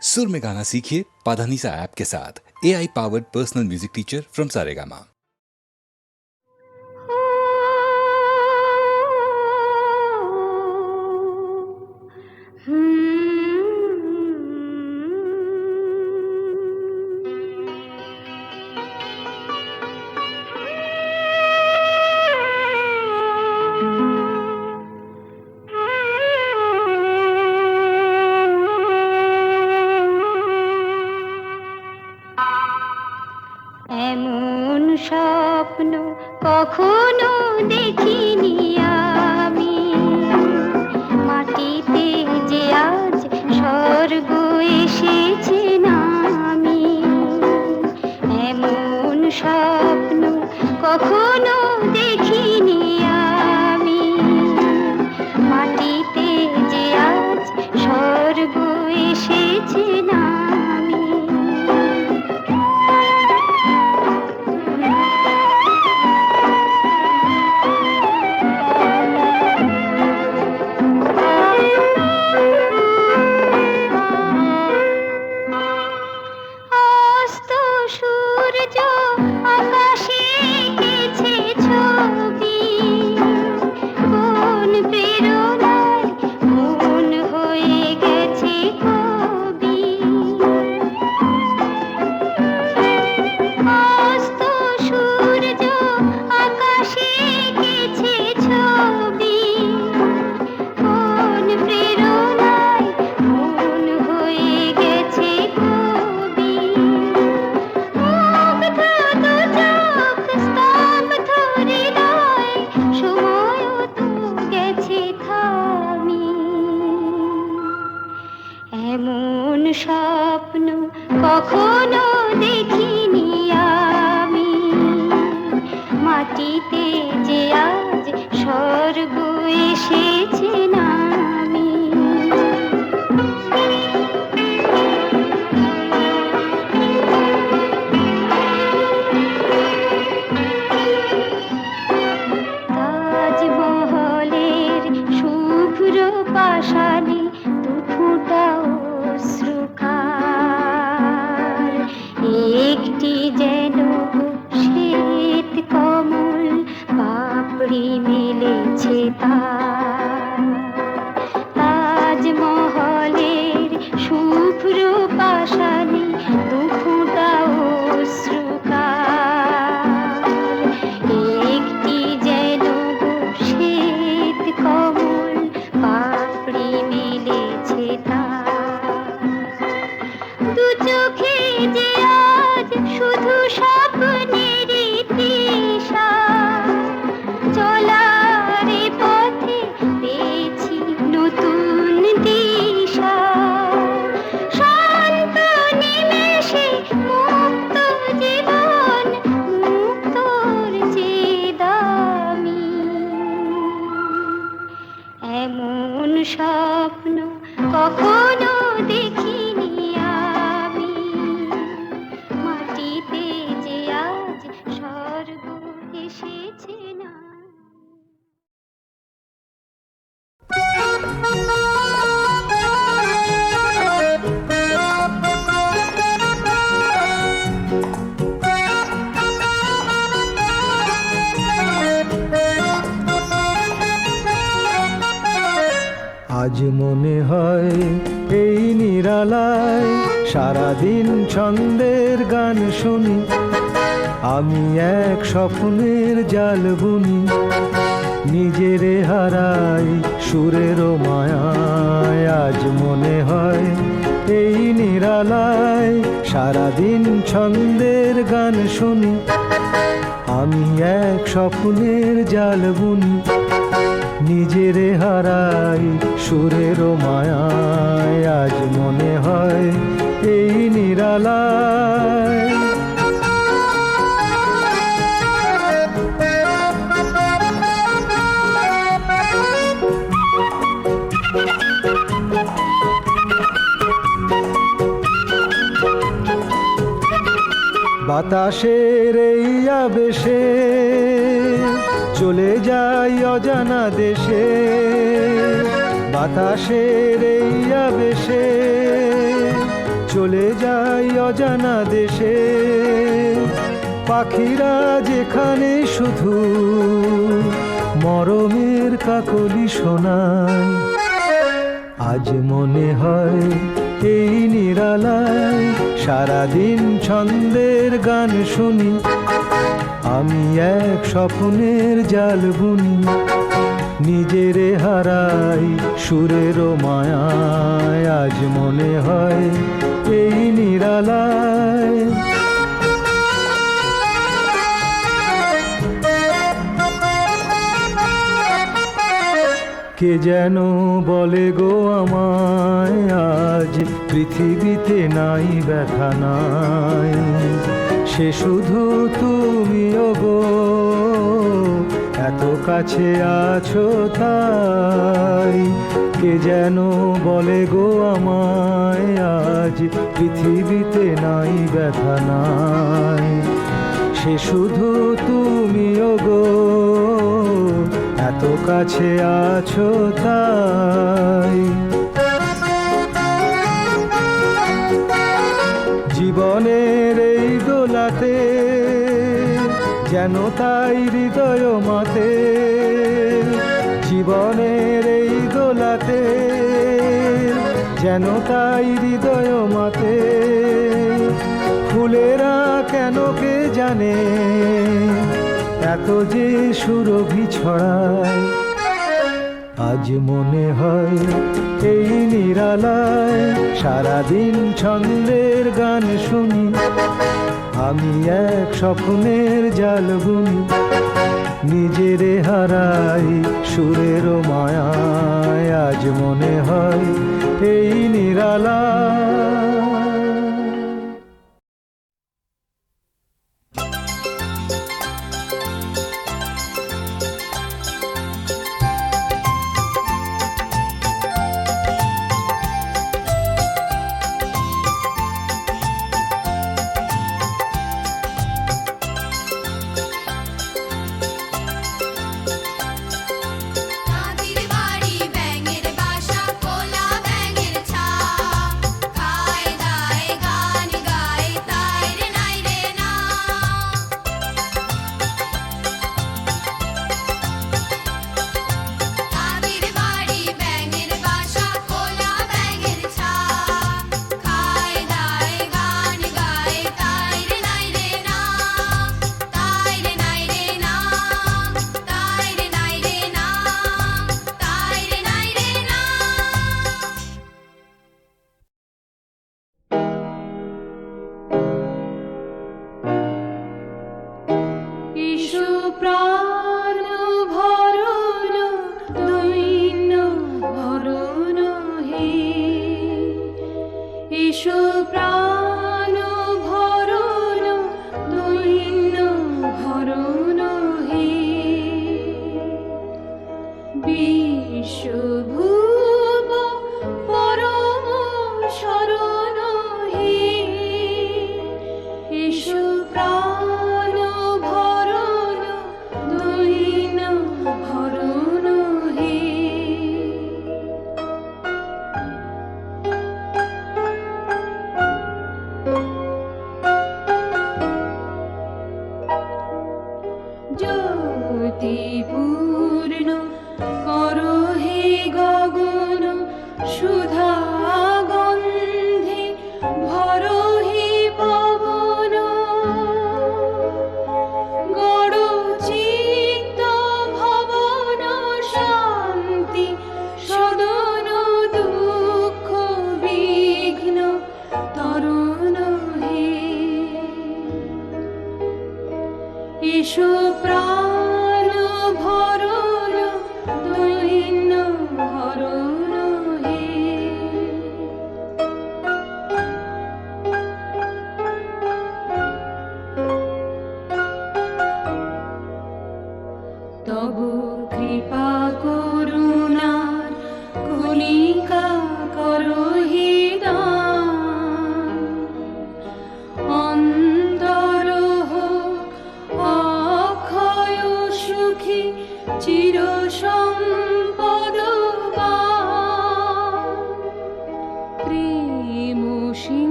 सुर में गाना सीखिए पाधानीसा ऐप के साथ। AI powered personal music teacher from Saregama. এমন স্বপ্ন কখনো দেখিনি আমি, মাটিতে যে আজ স্বর্গ এসেছে নামি। এমন স্বপ্ন কখনো দেখিনি আমি, মাটিতে যে আজ স্বর্গ এসেছে নামি। এমন স্বপ্ন কখনো দেখিনি আমি, মাটিতে যে আজ স্বর্গ এসেছে নামি। তাজমহলের শুভ্র পাষাণে দুফুটা অশ্রুকার, একটি যেন শ্বেত কমল পাপড়ি মেলেছে তার। তাজমহলের শুভ্র পাষাণে দুফুটা অশ্রুকার, একটি যেন শ্বেত কমল পাপড়ি মেলেছে তার। দু চোখে যে আজ শুধু স্বপ্নের তৃষা, চলার পথে পেয়েছি নতুন দিশা। শান্ত নিমেষে মুক্ত জীবন, মুক্তর যে দামি। এমন স্বপ্ন কখনো দেখিনি আমি, মাটিতে যে আজ স্বর্গ এসেছে না। আজ মনে হয় এই নিরালায় সারাদিন ছন্দের গান শুনি, আমি এক স্বপ্নের জাল বুনি, নিজেরে হারাই সুরের মায়ায়। আজ মনে হয় এই নিরালায় সারাদিন ছন্দের গান শুনি, আমি এক স্বপ্নের জাল বুনি, নিজেরে হারাই সুরের মায়ায়। আজ মনে হয় এই নিরালায় বাতাসের এই আবেশে চলে যাই অজানা দেশে, বাতাসের এই আবেশে চলে যাই অজানা দেশে, পাখিরা যেখানে শুধু মরমের কাকলি শোনায়। আজ মনে হয় এই নিরালায় সারাদিন ছন্দের গান শুনি, আমি এক স্বপ্নের জাল বুনি, নিজেরে হারাই সুরের মায়ায়। আজ মনে হয় এই নিরালায় কে যেন বলে গো আমায়, আজ পৃথিবীতে নাই ব্যথা নাই, সে শুধু তুমিও গো, এত কাছে আছো তাই। কে যেন বলে গো আমায়, আজ পৃথিবীতে নাই ব্যথা নাই, সে শুধু তুমিও গো, এত কাছে আছো তাই। জীবনের এই দোলাতে যেন তাই হৃদয় মাতে, জীবনের এই দোলাতে যেন তাই হৃদয় মাতে। ফুলেরা কেন কে জানে এত যে সুরভি ছড়ায়। আজ মনে হয় এই নিরালায় সারাদিন ছন্দের গান শুনি, আমি এক স্বপ্নের জাল বুনি, নিজেরে হারাই সুরের মায়ায়। আজ মনে হয় এই নিরালায়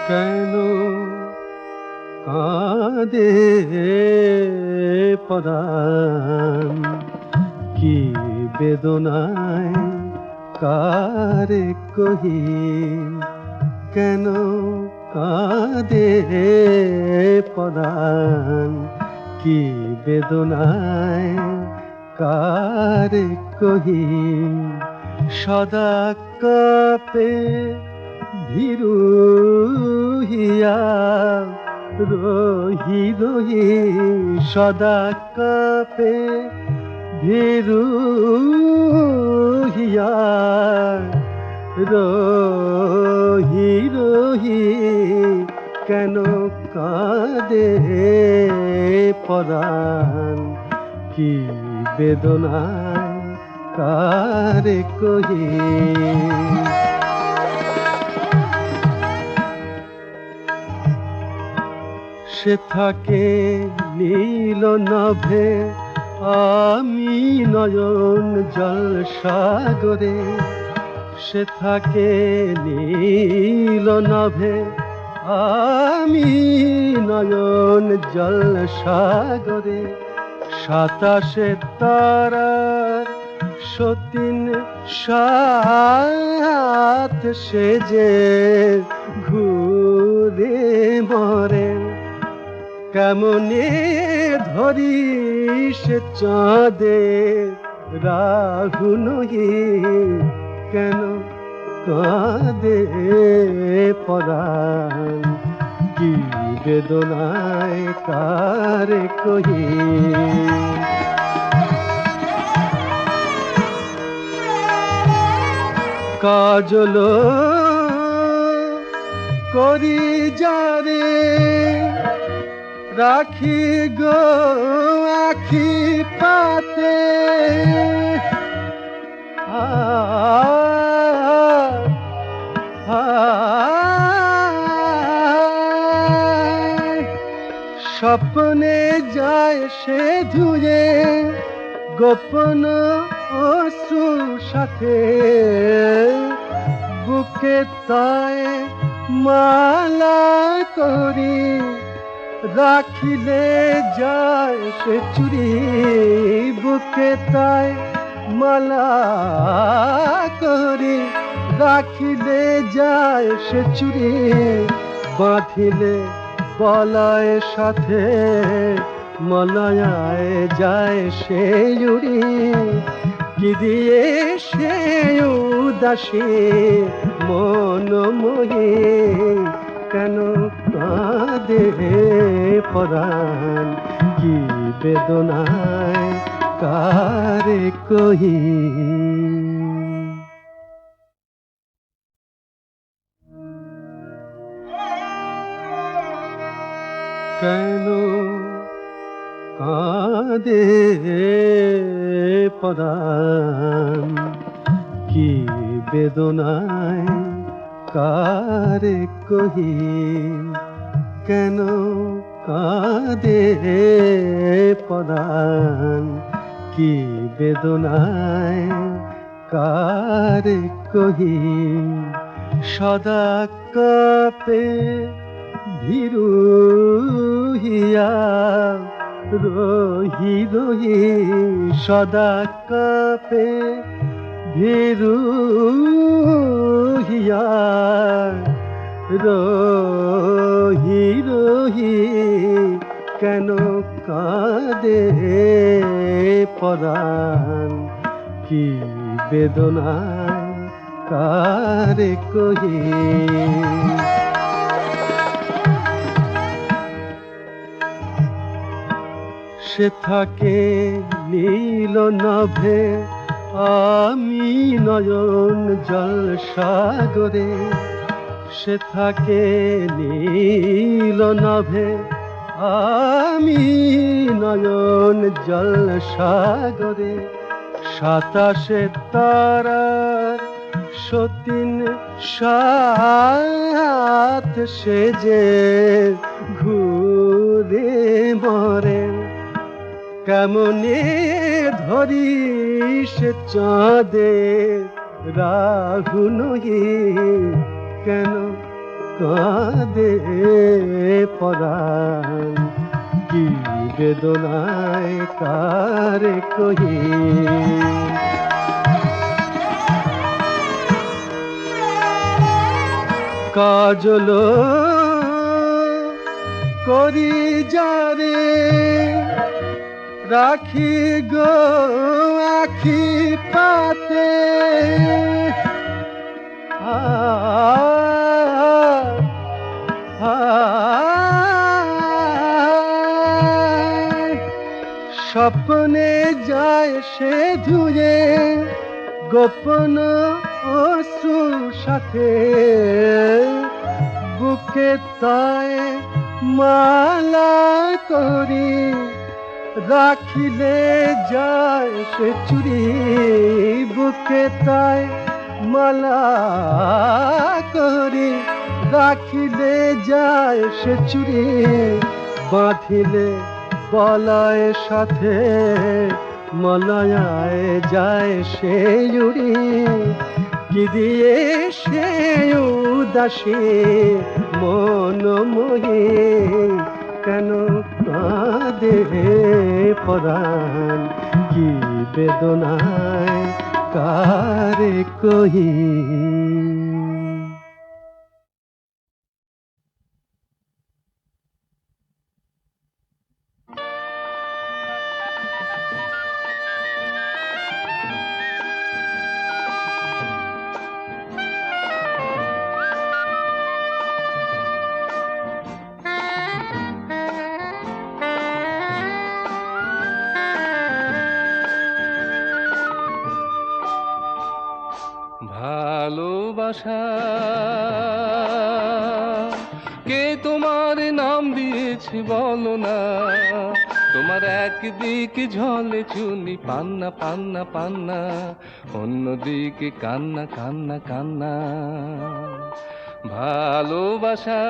কেন কাঁদে পরাণ, কি বেদনায় কারে কহি, কেন কাঁদে পরাণ, কি বেদনায় কারে কহি। সদা কাপে ভীরু হিয়া রহি রহি, সদা কাপে ভীরু হিয়া রহি রহি, কেন কাঁদে পরাণ, কি বেদনায় কারে কহি। সে থাকে নীল নভে, আমি নয়ন জল সাগরে। সে থাকে নীল নভে, আমি নয়ন জল সাগরে। সাতাশে তারার সতীন সাত সেজে ঘুরে মরে। কেমনে ধরি সে চাঁদে রাহু নহি, কেন কাঁদে পরাণ, কি বেদনায় কারে কহি। কাজল করি যারে রাখি গো আখি পাতে, স্বপ্নে যায় সে ধুয়ে গোপন অশ্রু সাথে। বুকে তাই মালা করি রাখিলে যায় সে চুরি। বুকে তাই মালা করি রাখিলে যায় সে চুরি। বাঁধিলে বলয় সাথে মলয়ায় যায় সে উড়ি। কি দিয়ে সে উদাসী মন মোহে, কেন কাঁদে পরাণ, কি বেদনায় কারে কহি। কেন কাঁদে পরাণ, কি বেদনায় কারে কহি। কেন কাঁদে পরাণ, কি বেদনায় কারে কহি। সদা কাপে ভীরু হিয়া রহি রহি, সদা কাপে ভীরু হিয়া রহি রহি, কেন কাঁদে পরাণ, কি বেদনায় কারে কহি। সে থাকে নীল নভে, আমি নয়ন জল সাগরে। সে থাকে নীল নভে, আমি নয়ন জল সাগরে। সাতাশে তারার সতীন সাত সেজে ঘুরে মরে। কেমনে ধরি সে চাঁদে রাহু নহি, কেন কাঁদে পরাণ, কি বেদনায় কারে কহি। কাজল করি যারে রাখি গো আখি পাতে, স্বপ্নে যায় সে ধুয়ে গোপন অশ্রুর সাথে, বুকে তাই মালা করি রাখিলে যায় সে চুরি, বুকে তাই মালা করি রাখিলে যায় সে চুরি, বাঁধিলে বলয় সাথে মলয়ায় যায় সে উড়ি, কি দিয়ে সে উদাসী মন মোহে, কেন কাঁদে পরাণ, কি বেদনায় কারে কহি। ভালোবাসা কে তোমার নাম দিয়েছে বলো না, তোমার একদিকে ঝলে চুনি পান্না পান্না পান্না, অন্যদিকে কান্না কান্না কান্না। ভালোবাসা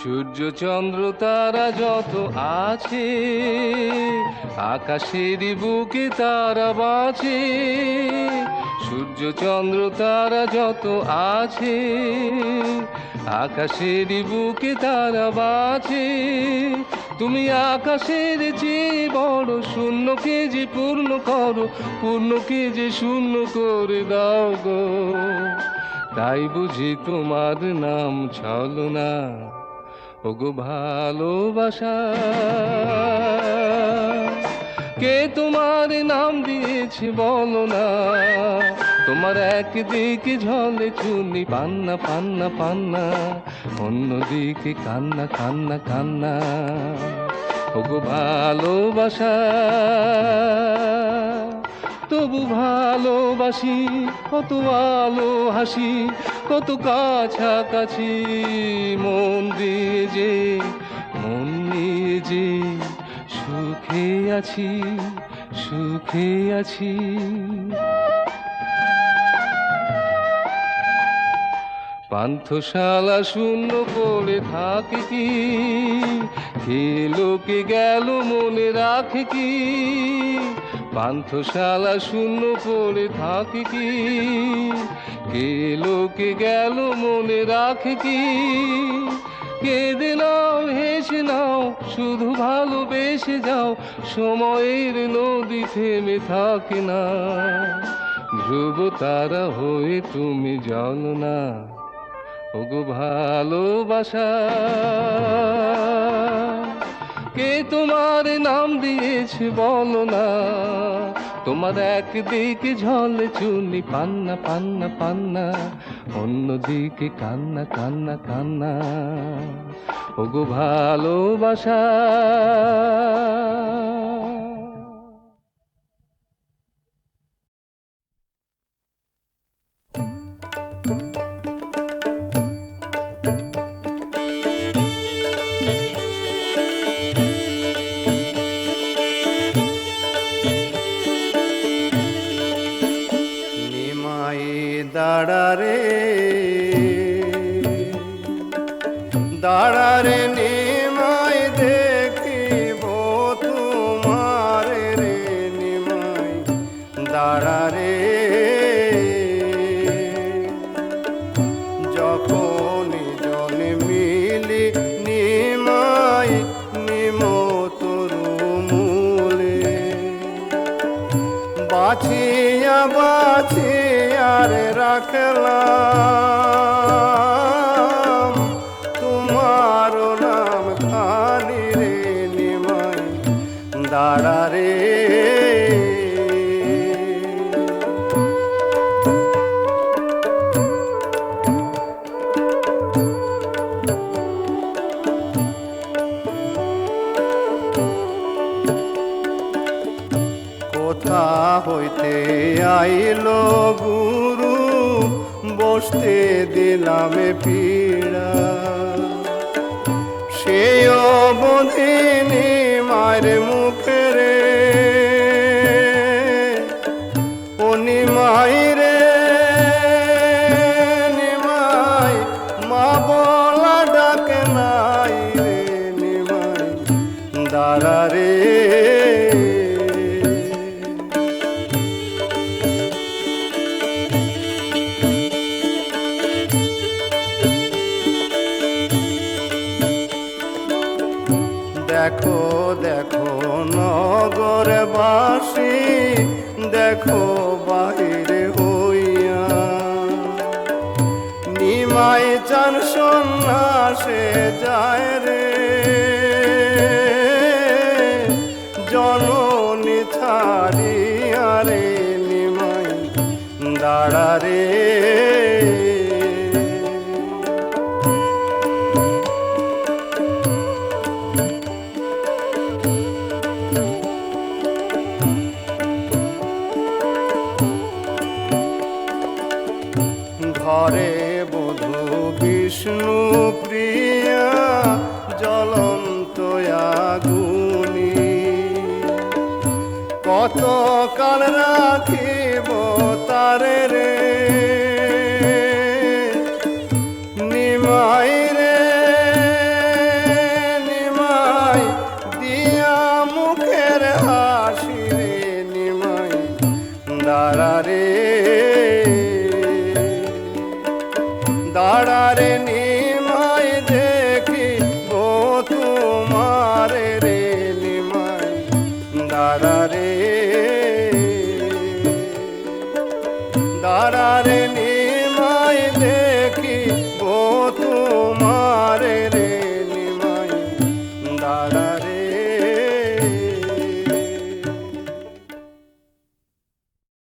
সূর্য চন্দ্র তারা যত আছে, আকাশের বুকে তারা বাঁচে। সূর্য চন্দ্র তারা যত আছে, আকাশের বুকে তারা বাঁচে। তুমি আকাশের চেয়ে বড়, শূন্যকে যে পূর্ণ করো, পূর্ণকে যে শূন্য করে দাও গো। তাই বুঝি তোমার নাম ছলনা, ওগো ভালোবাসা। কে তোমার নাম দিয়েছে বলো না, তোমার একদিকে ঝলে চুনি পান্না পান্না পান্না, অন্যদিকে কান্না কান্না কান্না। ওগো ভালোবাসা তবু ভালোবাসি, কত আলো হাসি, কত কাছাকাছি। মন দিয়ে যে মন নিয়ে যে সুখে আছি, সুখে আছি। পান্থশালা শূন্য করে থাকে কি, খেলোকে গেল মনে রাখে কি। পান্থশালা শূন্য করে থাকে কি, খেলোকে গেল মনে রাখে কি। কেঁদে নাও হেসে নাও, শুধু ভালোবেসে যাও, সময়ের নদী থেমে থাকে না। ধ্রুব তারা হয়ে তুমি জল না, ওগো ভালোবাসা। কে তোমার নাম দিয়েছে বলো না, তোমার একদিকে ঝলে চুনি পান্না পান্না পান্না, অন্যদিকে কান্না কান্না কান্না। ওগো ভালোবাসা। দাঁড়ারে দাঁড়ারে নিমাই দেখিব তোমারে রে নিমাই দাঁড়ারে যখন জনে মিলি নিমাই নিম তরু মূলে বাছিয়া বাছিয়া রে রাখলাম তোমার নাম খানি রে নিমাই দাঁড়ারে কোথা হইতে আইলো গুরু বসতে দিলামে পীড়া সে অবধিনী মায়ের মুখে রে ও নিমাই রে নিমাই মা বলা ডাকে নাই রে নিমাই দাঁড়া রে দেখো দেখো নগরবাসী দেখো বাহিরে হইয়া নিমাই চান সন্ন্যাসে যায় রে জননী ছাড়িয়া রে নিমাই দাঁড়া রে ঘরে বধূ বিষ্ণু প্রিয়া জ্বলন্ত আগুনি কত কাল রাখিব তারে রে নিমাই রে নিমাই দিয়া মুখের হাসি রে নিমাই দাঁড়া রে দাঁড়ারে নিমাই দেখিব তোমারে রে নিমাই দাঁড়ারে দাঁড়ারে